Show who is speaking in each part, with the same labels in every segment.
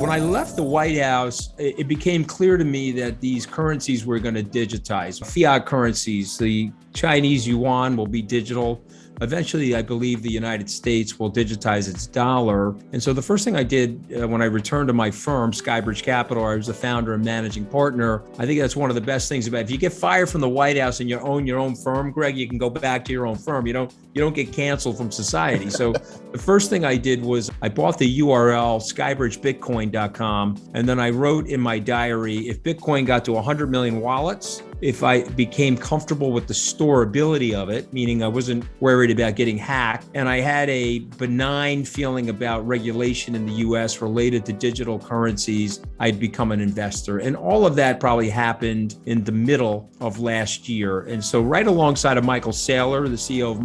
Speaker 1: When I left the White House, it became clear to me that these currencies were going to digitize. Fiat currencies, the Chinese yuan will be digital. Eventually, I believe the United States will digitize its dollar. And so the first thing I did when I returned to my firm, SkyBridge Capital, I was the founder and managing partner. I think that's one of the best things about it. If you get fired from the White House and you own your own firm, Greg, you can go back to your own firm. You don't get canceled from society. So the first thing I did was I bought the URL skybridgebitcoin.com. And then I wrote in my diary, if Bitcoin got to 100 million wallets, if I became comfortable with the storability of it, meaning I wasn't worried about getting hacked, and I had a benign feeling about regulation in the US related to digital currencies, I'd become an investor. And all of that probably happened in the middle of last year. And so right alongside of Michael Saylor, the CEO of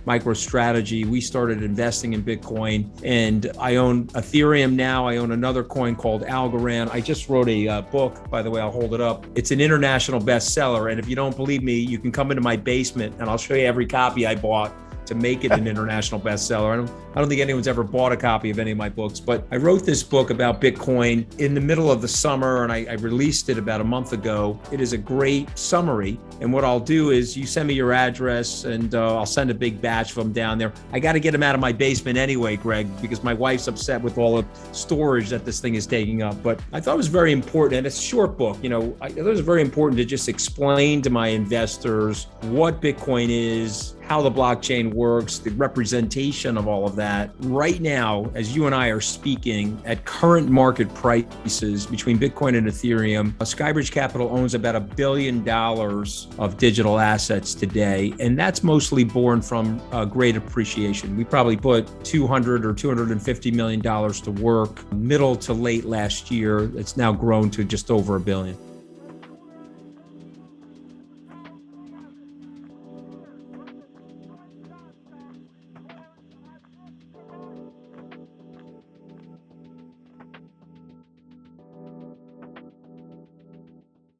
Speaker 1: MicroStrategy, we started investing in Bitcoin. And I own Ethereum now. I own another coin called Algorand. I just wrote a book, by the way, I'll hold it up. It's an international bestseller. And if you don't believe me, you can come into my basement and I'll show you every copy I bought to make it an international bestseller. I don't think anyone's ever bought a copy of any of my books, but I wrote this book about Bitcoin in the middle of the summer and I released it about a month ago. It is a great summary. And what I'll do is you send me your address and I'll send a big batch of them down there. I got to get them out of my basement anyway, Greg, because my wife's upset with all the storage that this thing is taking up. But I thought it was very important, and it's a short book. I thought it was very important to just explain to my investors what Bitcoin is, how the blockchain works, the representation of all of that. Right now, as you and I are speaking, at current market prices between Bitcoin and Ethereum, SkyBridge Capital owns about $1 billion of digital assets today. And that's mostly born from great appreciation. We probably put $200 or $250 million to work middle to late last year. It's now grown to just over $1 billion.